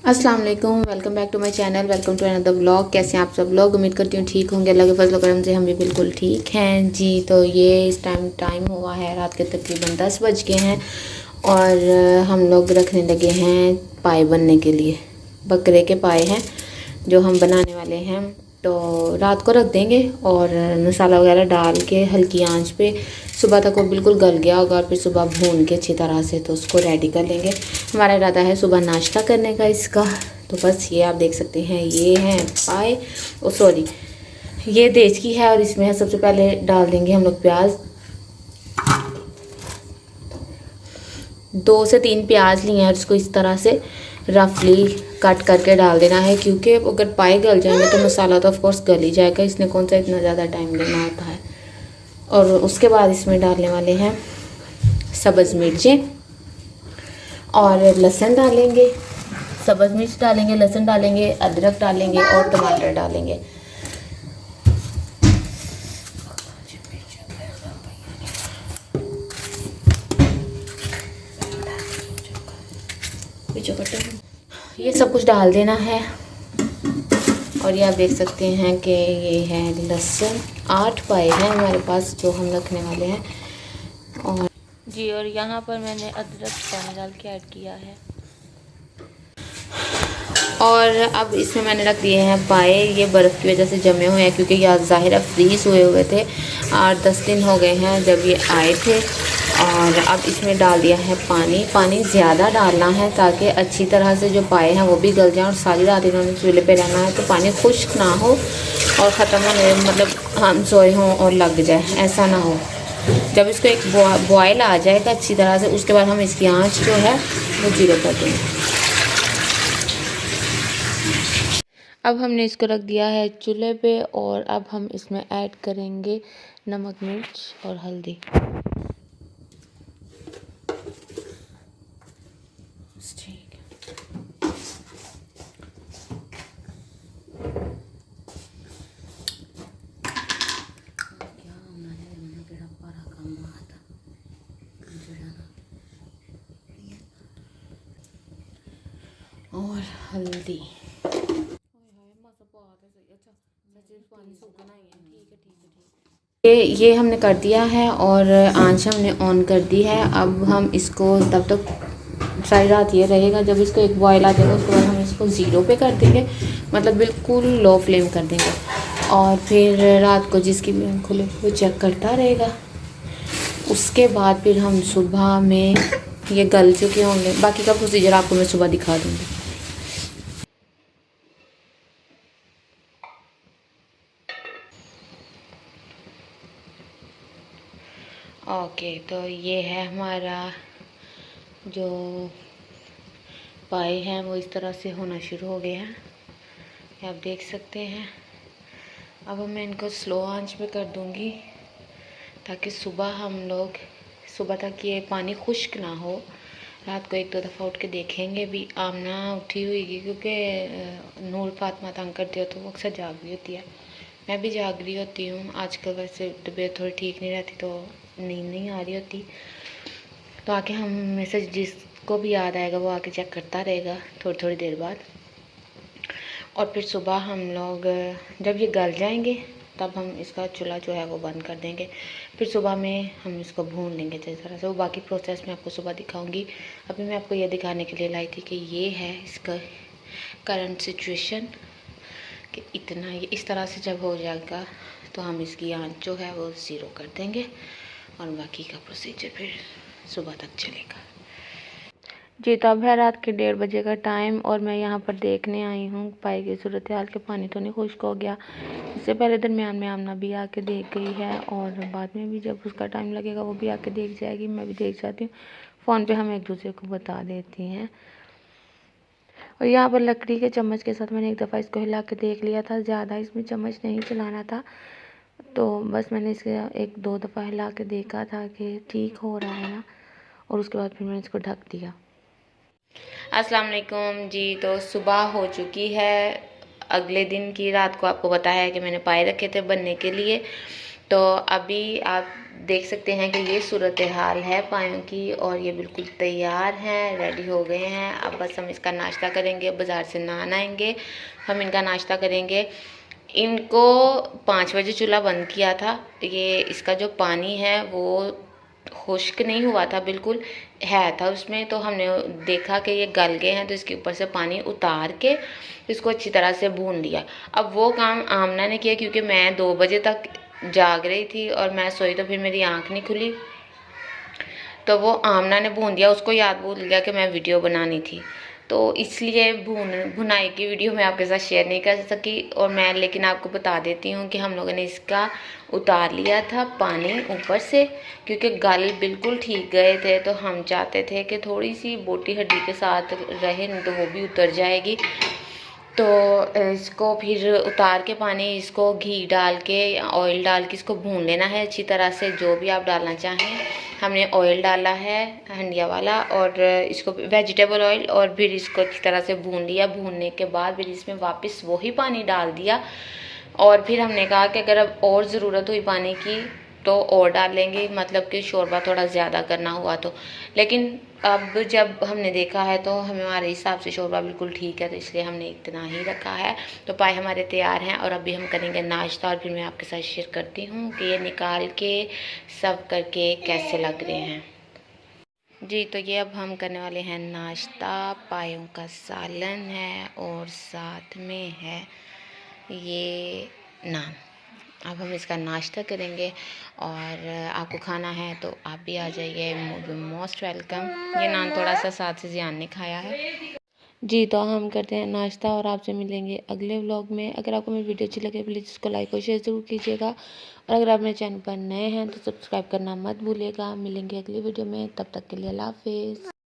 अस्सलाम वालेकुम, welcome back to my channel, welcome to another vlog. कैसे हैं आप सब लोग? उम्मीद करती हूँ ठीक होंगे। अल्लाह के फजल करम से हम भी बिल्कुल ठीक हैं जी। तो ये इस टाइम हुआ है रात के तकरीबन 10 बज गए हैं और हम लोग रखने लगे हैं पाए बनने के लिए। बकरे के पाए हैं जो हम बनाने वाले हैं। तो रात को रख देंगे और मसाला वगैरह डाल के हल्की आंच पे सुबह तक वो बिल्कुल गल गया होगा और फिर सुबह भून के अच्छी तरह से तो उसको रेडी कर लेंगे। हमारा इरादा है सुबह नाश्ता करने का इसका। तो बस ये आप देख सकते हैं, ये हैं पाए, ओ सॉरी, ये देचकी है और इसमें सबसे पहले डाल देंगे हम लोग प्याज। 2 से 3 प्याज लिए हैं और इसको इस तरह से रफली कट करके डाल देना है, क्योंकि अगर पाए गल जाएंगे तो मसाला तो ऑफ कोर्स गल ही जाएगा। इसने कौन सा इतना ज़्यादा टाइम लेना होता है। और उसके बाद इसमें डालने वाले हैं सब्ज़ मिर्चें और लहसुन डालेंगे। सब्ज़ मिर्च डालेंगे, लहसुन डालेंगे, अदरक डालेंगे और टमाटर डालेंगे। ये सब कुछ डाल देना है। और ये आप देख सकते हैं कि ये है लहसुन। 8 पाए हैं हमारे पास जो हम रखने वाले हैं। और जी, और यहाँ पर मैंने अदरक पानी डाल के ऐड किया है। और अब इसमें मैंने रख दिए हैं पाए। ये बर्फ़ की वजह से जमे हुए हैं, क्योंकि ये ज़ाहिर फ्रीज़ हुए थे। 8-10 दिन हो गए हैं जब ये आए थे। और अब इसमें डाल दिया है पानी। पानी ज़्यादा डालना है ताकि अच्छी तरह से जो पाए हैं वो भी गल जाएं। और सारी रात इन्होंने चूल्हे पे रहना है, तो पानी खुश्क ना हो और ख़त्म होने मतलब हम सोए हों और लग जाए, ऐसा ना हो। जब इसको एक बॉयल आ जाएगा अच्छी तरह से, उसके बाद हम इसकी आँच जो है वो 0 कर देंगे। अब हमने इसको रख दिया है चूल्हे पे और अब हम इसमें ऐड करेंगे नमक, मिर्च और हल्दी। और हल्दी। ये हमने कर दिया है और आंच हमने ऑन कर दी है। अब हम इसको तब तक सारी रात ये रहेगा, जब इसको एक बॉयल आ जाएगा उसके बाद हम इसको 0 पे कर देंगे, मतलब बिल्कुल लो फ्लेम कर देंगे। और फिर रात को जिसकी भी आँख खुले वो चेक करता रहेगा। उसके बाद फिर हम सुबह में ये गल चुके होंगे। बाकी का प्रोसीजर आपको मैं सुबह दिखा दूँगी। ओके, तो ये है हमारा जो पाए हैं वो इस तरह से होना शुरू हो गया है, आप देख सकते हैं। अब मैं इनको स्लो आंच पे कर दूंगी ताकि सुबह तक ये पानी खुश्क ना हो। रात को 1-2 दफ़ा उठ के देखेंगे भी। आमना उठी हुई है क्योंकि नूर फातिमा तंग करती हो तो वो अक्सर जाग रही होती है। मैं भी जाग रही होती हूँ आजकल, वैसे तबीयत थोड़ी ठीक नहीं रहती तो नींद नहीं आ रही होती। तो आके हम में से जिसको भी याद आएगा वो आके चेक करता रहेगा थोड़ी थोड़ी देर बाद। और फिर सुबह हम लोग जब ये गल जाएंगे तब हम इसका चूल्हा जो है वो बंद कर देंगे। फिर सुबह में हम इसको भून लेंगे जिस तरह से। वो बाकी प्रोसेस मैं आपको सुबह दिखाऊंगी। अभी मैं आपको ये दिखाने के लिए लाई थी कि ये है इसका करंट सिचुएशन, कि इतना ये इस तरह से जब हो जाएगा तो हम इसकी आंच जो है वो 0 कर देंगे और बाकी का प्रोसीजर फिर सुबह तक चलेगा। जी, तो अब है रात के 1:30 बजे का टाइम और मैं यहाँ पर देखने आई हूँ पाए की सूरत हाल के पानी तो नहीं खुश्क हो गया। इससे पहले दरमियान में आमना भी आके देख गई है और बाद में भी जब उसका टाइम लगेगा वो भी आके देख जाएगी, मैं भी देख जाती हूँ। फ़ोन पे हम एक दूसरे को बता देती हैं। और यहाँ पर लकड़ी के चम्मच के साथ मैंने एक दफ़ा इसको हिला के देख लिया था, ज़्यादा इसमें चम्मच नहीं चलाना था। तो बस मैंने इसे 1-2 दफ़ा हिला के देखा था कि ठीक हो रहा है ना, और उसके बाद फिर मैंने इसको ढक दिया। अस्सलाम वालेकुम जी। तो सुबह हो चुकी है। अगले दिन की रात को आपको बताया है कि मैंने पाए रखे थे बनने के लिए। तो अभी आप देख सकते हैं कि ये सूरत हाल है पायों की, और ये बिल्कुल तैयार हैं, रेडी हो गए हैं। अब बस हम इसका नाश्ता करेंगे, बाज़ार से नान आएंगे, हम इनका नाश्ता करेंगे। इनको 5 बजे चूल्हा बंद किया था। ये इसका जो पानी है वो खुश्क नहीं हुआ था, बिल्कुल है था उसमें, तो हमने देखा कि ये गल गए हैं, तो इसके ऊपर से पानी उतार के इसको अच्छी तरह से भून लिया। अब वो काम आमना ने किया, क्योंकि मैं 2 बजे तक जाग रही थी और मैं सोई तो फिर मेरी आँख नहीं खुली, तो वो आमना ने भून दिया। उसको याद भूल गया कि मैं वीडियो बनानी थी, तो इसलिए भुनाई की वीडियो मैं आपके साथ शेयर नहीं कर सकी। और मैं लेकिन आपको बता देती हूँ कि हम लोगों ने इसका उतार लिया था पानी ऊपर से, क्योंकि गल बिल्कुल ठीक गए थे, तो हम चाहते थे कि थोड़ी सी बोटी हड्डी के साथ रहे, नहीं तो वो भी उतर जाएगी। तो इसको फिर उतार के पानी, इसको घी डाल के या ऑयल डाल के इसको भून लेना है अच्छी तरह से, जो भी आप डालना चाहें। हमने ऑयल डाला है हंडिया वाला, और इसको वेजिटेबल ऑयल, और फिर इसको अच्छी तरह से भून लिया। भूनने के बाद फिर इसमें वापस वही पानी डाल दिया, और फिर हमने कहा कि अगर अब और ज़रूरत हुई पानी की तो और डालेंगे, मतलब कि शोरबा थोड़ा ज़्यादा करना हुआ तो। लेकिन अब जब हमने देखा है तो हमारे हिसाब से शोरबा बिल्कुल ठीक है, तो इसलिए हमने इतना ही रखा है। तो पाए हमारे तैयार हैं, और अभी हम करेंगे नाश्ता, और फिर मैं आपके साथ शेयर करती हूँ कि ये निकाल के सर्व करके कैसे लग रहे हैं। जी, तो ये अब हम करने वाले हैं नाश्ता। पायों का सालन है और साथ में है ये नान। अब हम इसका नाश्ता करेंगे, और आपको खाना है तो आप भी आ जाइए, मोस्ट वेलकम। ये नान थोड़ा सा साथ से जियान ने खाया है। जी, तो हम करते हैं नाश्ता और आपसे मिलेंगे अगले व्लॉग में। अगर आपको मेरी वीडियो अच्छी लगे प्लीज़ इसको लाइक और शेयर ज़रूर कीजिएगा, और अगर आप मेरे चैनल पर नए हैं तो सब्सक्राइब करना मत भूलिएगा। मिलेंगे अगली वीडियो में, तब तक के लिए अल्लाह हाफ़िज़।